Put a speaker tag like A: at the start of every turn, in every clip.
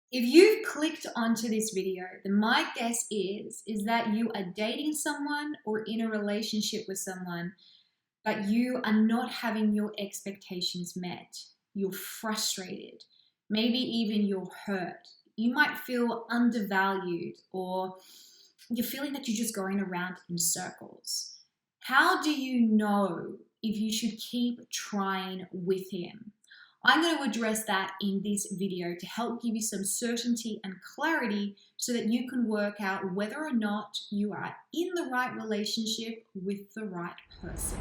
A: If you've clicked onto this video, then my guess is that you are dating someone or in a relationship with someone, but you are not having your expectations met. You're frustrated. Maybe even you're hurt. You might feel undervalued, or you're feeling that you're just going around in circles. How do you know if you should keep trying with him? I'm going to address that in this video to help give you some certainty and clarity so that you can work out whether or not you are in the right relationship with the right person.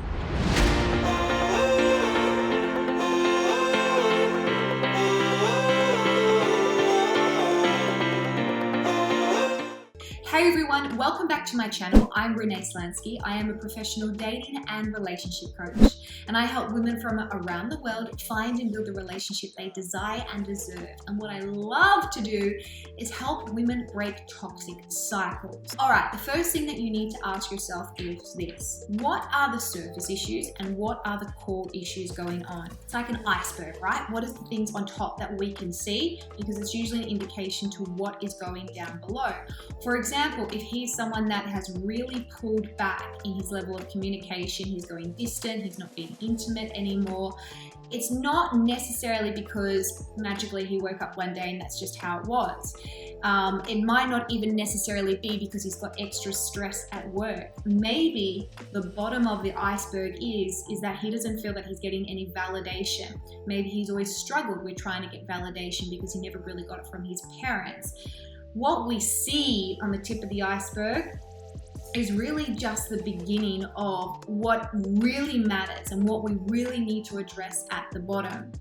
A: Hey everyone, welcome back to my channel. I'm Renee Slansky. I am a professional dating and relationship coach, and I help women from around the world find and build the relationship they desire and deserve. And what I love to do is help women break toxic cycles. All right, the first thing that you need to ask yourself is this: what are the surface issues and what are the core issues going on? It's like an iceberg, right? What is the things on top that we can see? Because it's usually an indication to what is going down below. For example, if he's someone that has really pulled back in his level of communication, he's going distant, he's not being intimate anymore, it's not necessarily because magically he woke up one day and that's just how it was. It might not even necessarily be because he's got extra stress at work. Maybe the bottom of the iceberg is that he doesn't feel that he's getting any validation. Maybe he's always struggled with trying to get validation because he never really got it from his parents. What we see on the tip of the iceberg is really just the beginning of what really matters and what we really need to address at the bottom.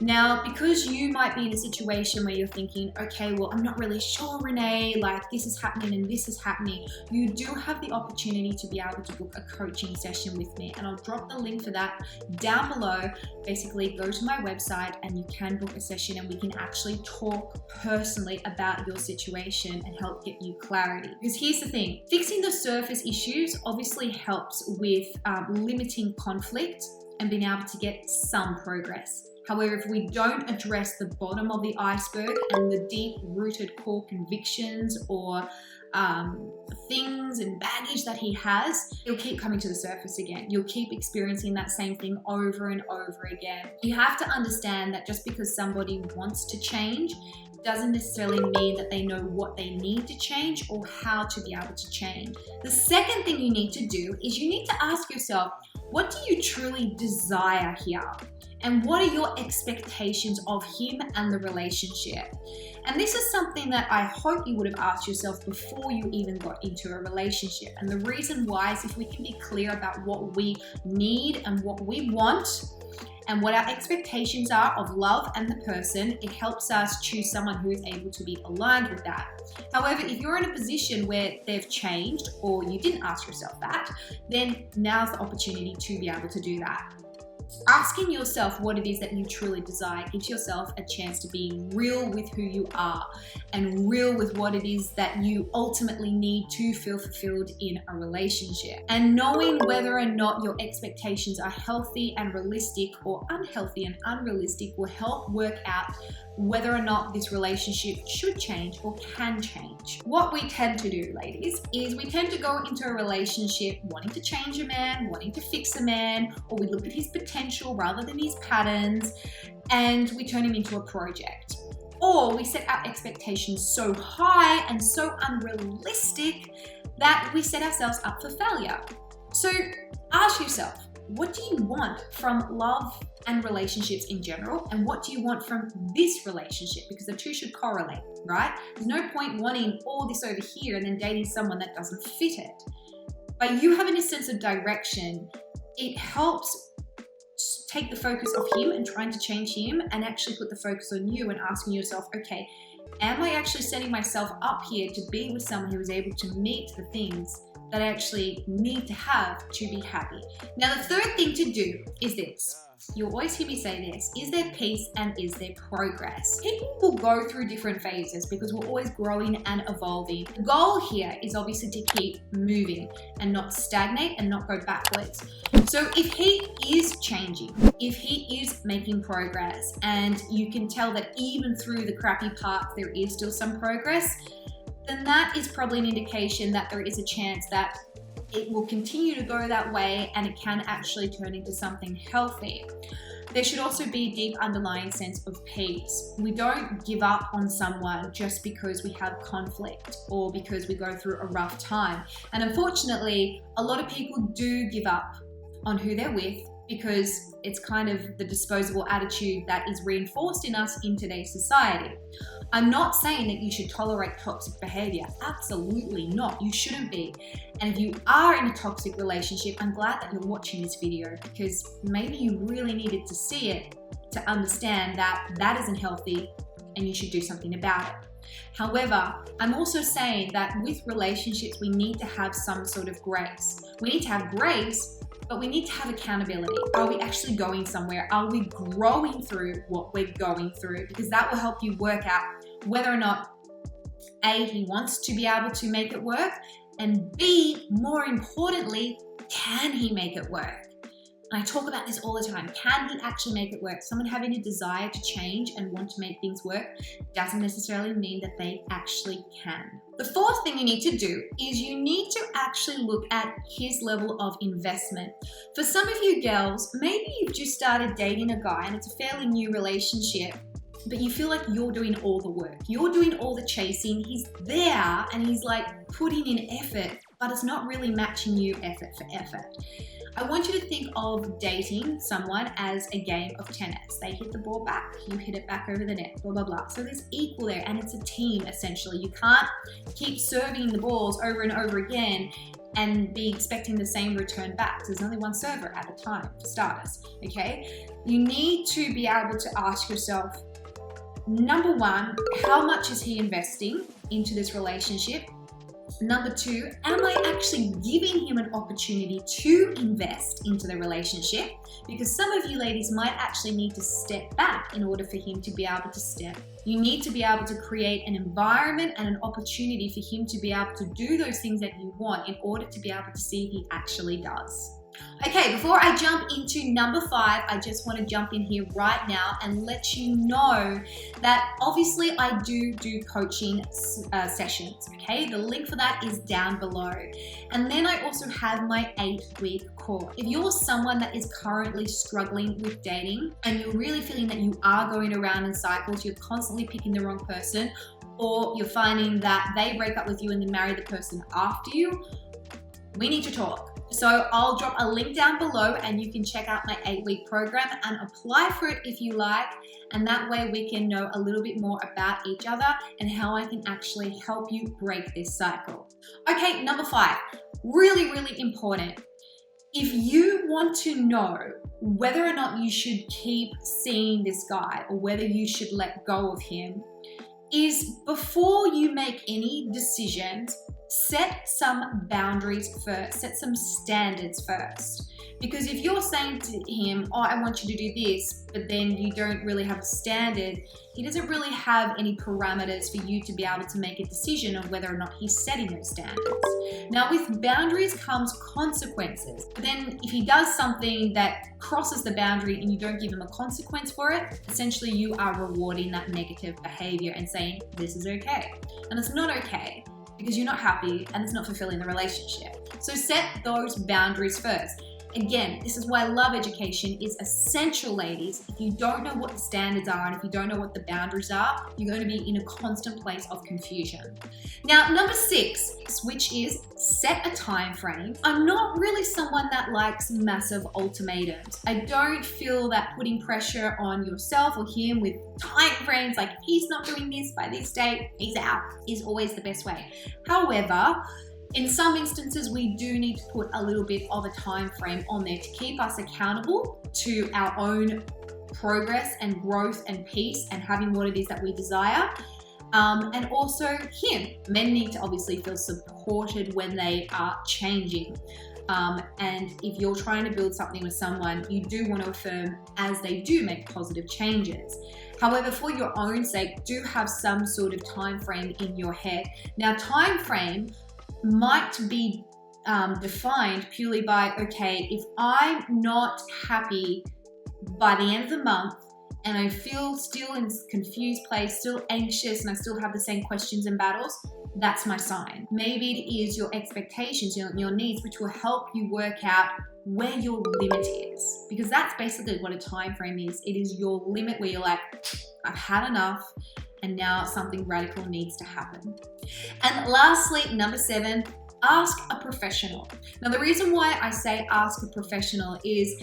A: Now, because you might be in a situation where you're thinking, okay, well, I'm not really sure, Renee, like this is happening and this is happening, you do have the opportunity to be able to book a coaching session with me, and I'll drop the link for that down below. Basically, go to my website and you can book a session and we can actually talk personally about your situation and help get you clarity. Because here's the thing, fixing the surface issues obviously helps with limiting conflict and being able to get some progress. However, if we don't address the bottom of the iceberg and the deep-rooted core convictions or things and baggage that he has, he'll keep coming to the surface again. You'll keep experiencing that same thing over and over again. You have to understand that just because somebody wants to change doesn't necessarily mean that they know what they need to change or how to be able to change. The second thing you need to do is you need to ask yourself, what do you truly desire here? And what are your expectations of him and the relationship? And this is something that I hope you would have asked yourself before you even got into a relationship. And the reason why is if we can be clear about what we need and what we want and what our expectations are of love and the person, it helps us choose someone who is able to be aligned with that. However, if you're in a position where they've changed or you didn't ask yourself that, then now's the opportunity to be able to do that. Asking yourself what it is that you truly desire gives yourself a chance to be real with who you are and real with what it is that you ultimately need to feel fulfilled in a relationship. And knowing whether or not your expectations are healthy and realistic or unhealthy and unrealistic will help work out whether or not this relationship should change or can change. What we tend to do, ladies, is we tend to go into a relationship wanting to change a man, wanting to fix a man, or we look at his potential rather than his patterns, and we turn him into a project. Or we set our expectations so high and so unrealistic that we set ourselves up for failure. So ask yourself, what do you want from love and relationships in general? And what do you want from this relationship? Because the two should correlate, right? There's no point wanting all this over here and then dating someone that doesn't fit it. By you having a sense of direction, it helps take the focus off him and trying to change him and actually put the focus on you and asking yourself, okay, am I actually setting myself up here to be with someone who is able to meet the things that I actually need to have to be happy? Now, the third thing to do is this. You'll always hear me say this: is there peace and is there progress? People will go through different phases because we're always growing and evolving. The goal here is obviously to keep moving and not stagnate and not go backwards. So if he is changing, if he is making progress, and you can tell that even through the crappy parts there is still some progress, then that is probably an indication that there is a chance that it will continue to go that way and it can actually turn into something healthy. There should also be a deep underlying sense of peace. We don't give up on someone just because we have conflict or because we go through a rough time. And unfortunately, a lot of people do give up on who they're with because it's kind of the disposable attitude that is reinforced in us in today's society. I'm not saying that you should tolerate toxic behavior. Absolutely not. You shouldn't be. And if you are in a toxic relationship, I'm glad that you're watching this video because maybe you really needed to see it to understand that that isn't healthy and you should do something about it. However, I'm also saying that with relationships, we need to have some sort of grace. We need to have grace, but we need to have accountability. Are we actually going somewhere? Are we growing through what we're going through? Because that will help you work out whether or not A, he wants to be able to make it work, and B, more importantly, can he make it work? And I talk about this all the time. Can he actually make it work? Someone having a desire to change and want to make things work doesn't necessarily mean that they actually can. The fourth thing you need to do is you need to actually look at his level of investment. For some of you girls, maybe you've just started dating a guy and it's a fairly new relationship, but you feel like you're doing all the work. You're doing all the chasing. He's there and he's like putting in effort, but it's not really matching you effort for effort. I want you to think of dating someone as a game of tennis. They hit the ball back, you hit it back over the net, blah, blah, blah. So there's equal there and it's a team essentially. You can't keep serving the balls over and over again and be expecting the same return back. There's only one server at a time for starters, okay? You need to be able to ask yourself, number one, how much is he investing into this relationship? Number two, am I actually giving him an opportunity to invest into the relationship? Because some of you ladies might actually need to step back in order for him to be able to step. You need to be able to create an environment and an opportunity for him to be able to do those things that you want in order to be able to see if he actually does. Okay, before I jump into number 5, I just want to jump in here right now and let you know that obviously I do coaching sessions, okay? The link for that is down below. And then I also have my 8-week course. If you're someone that is currently struggling with dating and you're really feeling that you are going around in cycles, you're constantly picking the wrong person, or you're finding that they break up with you and then marry the person after you, we need to talk. So I'll drop a link down below and you can check out my 8-week program and apply for it if you like. And that way we can know a little bit more about each other and how I can actually help you break this cycle. Okay, number 5, really, really important. If you want to know whether or not you should keep seeing this guy or whether you should let go of him, is before you make any decisions, set some boundaries first, set some standards first. Because if you're saying to him, oh, I want you to do this, but then you don't really have a standard, he doesn't really have any parameters for you to be able to make a decision of whether or not he's setting those standards. Now with boundaries comes consequences. But then if he does something that crosses the boundary and you don't give him a consequence for it, essentially you are rewarding that negative behavior and saying, this is okay. And it's not okay, because you're not happy and it's not fulfilling the relationship. So set those boundaries first. Again, this is why love education is essential, ladies. If you don't know what the standards are and if you don't know what the boundaries are, you're going to be in a constant place of confusion. Now, number 6, which is set a time frame. I'm not really someone that likes massive ultimatums. I don't feel that putting pressure on yourself or him with time frames, like if he's not doing this by this date, he's out, is always the best way. However, in some instances, we do need to put a little bit of a time frame on there to keep us accountable to our own progress and growth and peace and having what it is that we desire. And also him. Men need to obviously feel supported when they are changing. And if you're trying to build something with someone, you do want to affirm as they do make positive changes. However, for your own sake, do have some sort of time frame in your head. Now, time frame might be defined purely by, okay, if I'm not happy by the end of the month and I feel still in this confused place, still anxious, and I still have the same questions and battles, that's my sign. Maybe it is your expectations, your needs, which will help you work out where your limit is, because that's basically what a time frame is. It is your limit where you're like, I've had enough and now something radical needs to happen. And lastly, number 7, ask a professional. Now, the reason why I say ask a professional is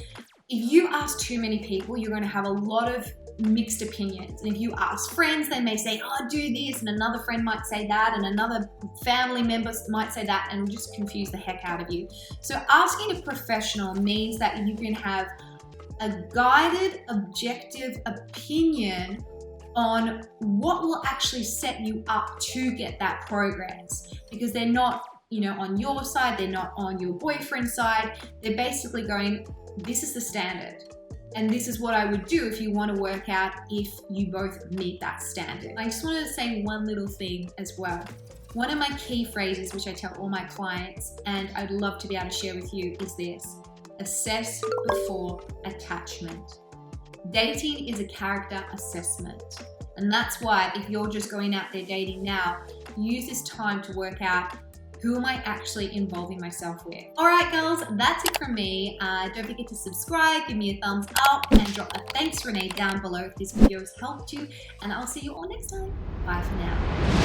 A: if you ask too many people, you're going to have a lot of mixed opinions. And if you ask friends, they may say, oh, do this, and another friend might say that, and another family member might say that, and it'll just confuse the heck out of you. So asking a professional means that you can have a guided, objective opinion on what will actually set you up to get that progress, because they're not, on your side, they're not on your boyfriend's side. They're basically going, this is the standard. And this is what I would do if you want to work out if you both meet that standard. I just wanted to say one little thing as well. One of my key phrases, which I tell all my clients, and I'd love to be able to share with you, is this: assess before attachment. Dating is a character assessment. And that's why if you're just going out there dating now, use this time to work out, who am I actually involving myself with? All right, girls, that's it from me. Don't forget to subscribe, give me a thumbs up, and drop a thanks Renee down below if this video has helped you. And I'll see you all next time. Bye for now.